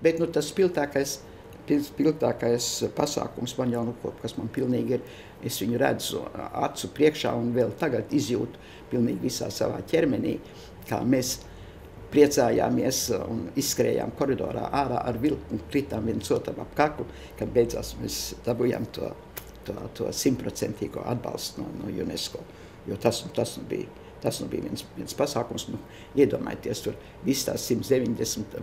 Bet nu, tas spilgtākais pasākums man jau, kas man pilnīgi ir, es viņu redzu acu priekšā un vēl tagad izjūtu pilnīgi visā savā ķermenī, kā mēs priecājāmies un izskrējām koridorā ārā ar vilku un kritām viens otram ap kaklu, kad beidzās mēs dabūjām to 100% atbalstu no UNESCO, jo tas bija viens pasākums, iedomājieties, tur viss tās 190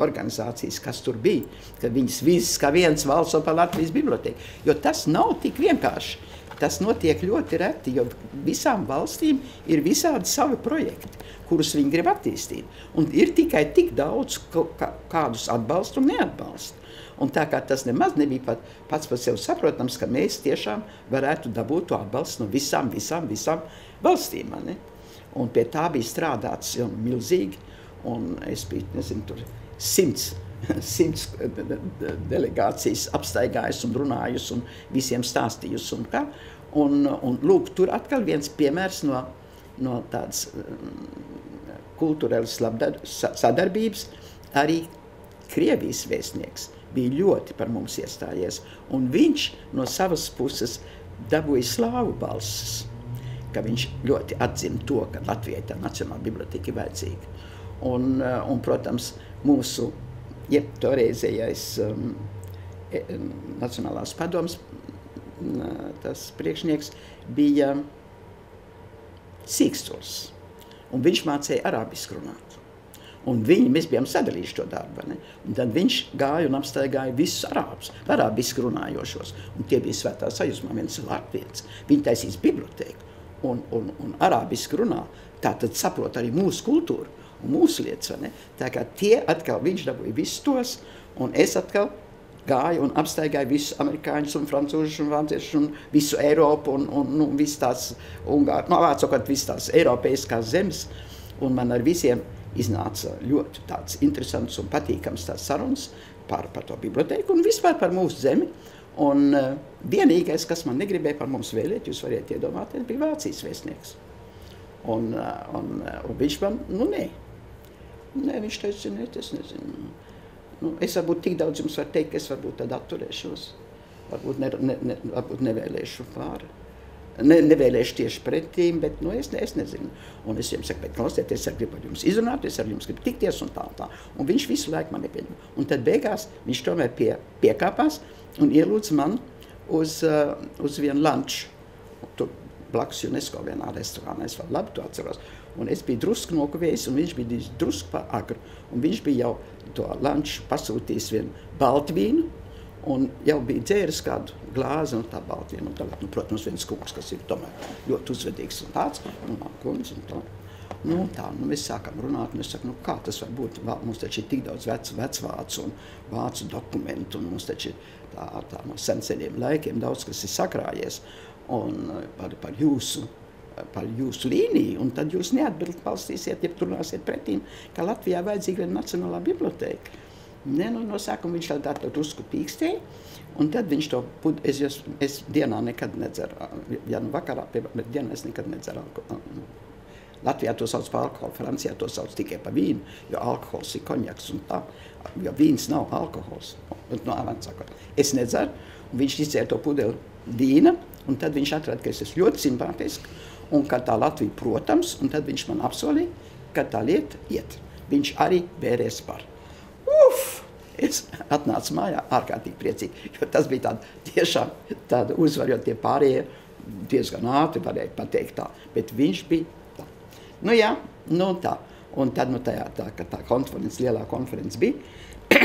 organizācijas, kas tur bija, ka viņas visas kā viens valso par Latvijas bibliotēku, jo tas nav tik vienkārši, tas notiek ļoti reti, jo visām valstīm ir visādi savi projekti, kurus viņi grib attīstīt, un ir tikai tik daudz, kādus atbalstu un neatbalstu. Un tā kā tas nemaz nebija pats par sevi saprotams, ka mēs tiešām varētu dabūt to atbalstu no visām valstīm. Ne? Un pie tā bija strādāts jau milzīgi, un es biju, nezinu, tur 100 delegācijas apstaigājus un runājus un visiem stāstījus un kā. Un lūk, tur atkal viens piemērs no tādas kultūrālas sadarbības, arī Krievijas vēstnieks bija ļoti par mums iestājies, un viņš no savas puses dabūja slāvu balsis, ka viņš ļoti atzina to, ka Latvijai tā Nacionālā biblioteka ir vajadzīga. Un protams, mūsu toreizējais Nacionālās padomes tas priekšnieks bija Sīkstuls, un viņš mācīja arābisku runāt. Un mēs bijām sadalījuši to darbu, ne? Un tad viņš gāja un apstaigāja visus arābiski runājošos. Un tie bija svētā sajūsmā, viens ir latvietis. Viņi taisīs bibliotēku un arābiski runā. Tātad saprot arī mūsu kultūru un mūsu lietas, ne? Tā kā viņš dabūja visus tos, un es atkal gāju un apstaigāju visus amerikāņus un francūžus un vāciešus un visu Eiropu un visu tās vācokot visu tās eiropeiskās zemes. Un man ar visiem iznāca ļoti tāds interesants un patīkams tās sarunas par to bibliotēku un vispār par mūsu zemi. Un vienīgais, kas man negribēja par mums vēlēt, jūs variet iedomāties, bija Vācijas vēstnieks. Un viņš man, nē, viņš teica, es nezinu. Es varbūt tik daudz jums varu teikt, ka es varbūt tad atturēšos, varbūt nevēlēšu pāri. Nevēlēšu tieši pretīm, bet es nezinu. Un es jums saku, bet klausieties, es gribu ar jums izrunāt, es ar jums gribu tikties un tā. Un viņš visu laiku man nepieņem. Un tad beigās viņš tomēr piekāpās un ielūdza man uz vienu lunču. Tur blakus UNESCO vienā restorānā, es vēl labi to atceros. Un es biju drusku nokavējis, un viņš bija drusku par agru. Un viņš bija jau to lunču pasūtījis vienu baltvīnu, un jau bija dzēris kādu glāzi un tā baltvīnu. Un tagad, protams, viens kungs, kas ir tomēr ļoti uzvedīgs un tāds, un kundze un tā. Mēs sākam runāt, un es saku, kā tas var būt? Mums taču ir tik daudz vecvācu un vācu dokumentu, un mums taču ir tā no senceļiem laikiem daudz, kas ir sakrājies, un par jūsu līniju, un tad jūs neatbalstīsiet, ja runāsiet pretīm, ka Latvijā vajadzīga viena Nacionālā bibliotēka. No sākuma viņš tā drusku pīkstēja, un tad viņš to, es dienā nekad nedzeru, vakarā, bet dienā es nekad nedzeru alkoholu. Latvijā to sauc par alkoholu, Francijā to sauc tikai par vīnu, jo alkohols ir konjaks un tā, jo vīns nav alkohols. Es nedzeru, un viņš izdzēra to pudeli vīna, un tad viņš atrada, ka es esmu ļoti simpātiski, un ka tā Latvija, protams, un tad viņš man apsolīja, ka tā lieta iet. Viņš arī vērēs par. Es atnācu mājā ārkārtīgi priecīgi, jo tas bija tiešām tāda uzvara, jo tie pārējie diezgan ātri varēja pateikt tā, bet viņš bija tā. Tā. Un tad tā konferences, lielā konferences bija,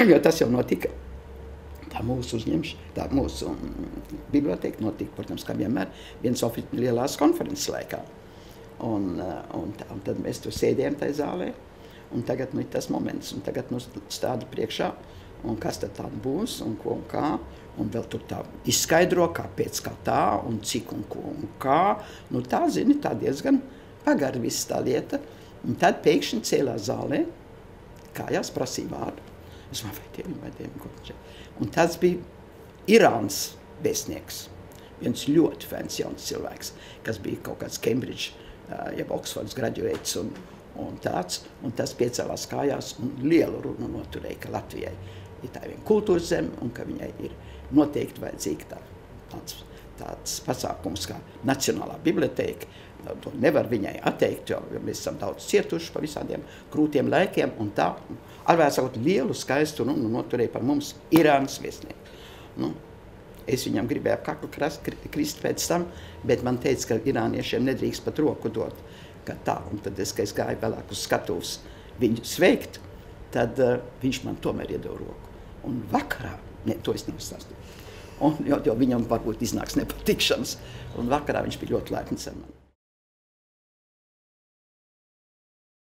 jo tas jau notika, tā mūsu uzņemšana, tā mūsu biblioteka notika, protams, kā vienmēr, viens lielās konferences laikā. Un tad mēs tur sēdējām tajā zālē, un tagad ir tas moments, un tagad stāda priekšā, un kas tad tāda būs, un ko un kā, un vēl tur tā izskaidro, kāpēc kā tā, un cik un ko un kā. Tā, zini, tā diezgan pagara viss tā lieta. Un tad pēkšņi cēlās zālē, kājās prasīja vārdu. Es domāju, vai dievim. Un tas bija Irānas vēstnieks, viens ļoti fans jauns cilvēks, kas bija kaut kāds Cambridge, jeb Oxfords graduēts, un tāds, un tas piecēlās kājās un lielu runu noturēja, ka Latvijai ir tā viena kultūras zeme un ka viņai ir noteikti vajadzīga tāds pasākums kā Nacionālā bibliotēka. To nevar viņai atteikt, jo mēs esam daudz cietuši pa visādiem krūtiem laikiem, un tā, ar vēl sakot, lielu skaistu runu noturēja par mums Irānas viesnieku. Nu, es viņam gribēju ap kaklu krist pēc tam, bet man teica, ka irāniešiem nedrīkst pat roku dot, ka tā, un tad es gāju vēlāk uz skatuves viņu sveikt, tad viņš man tomēr iedeva roku. Un vakarā, to es nevaru stāstīt, jo viņam varbūt iznāks nepatikšanas, un vakarā viņš bija ļoti laipns ar mani.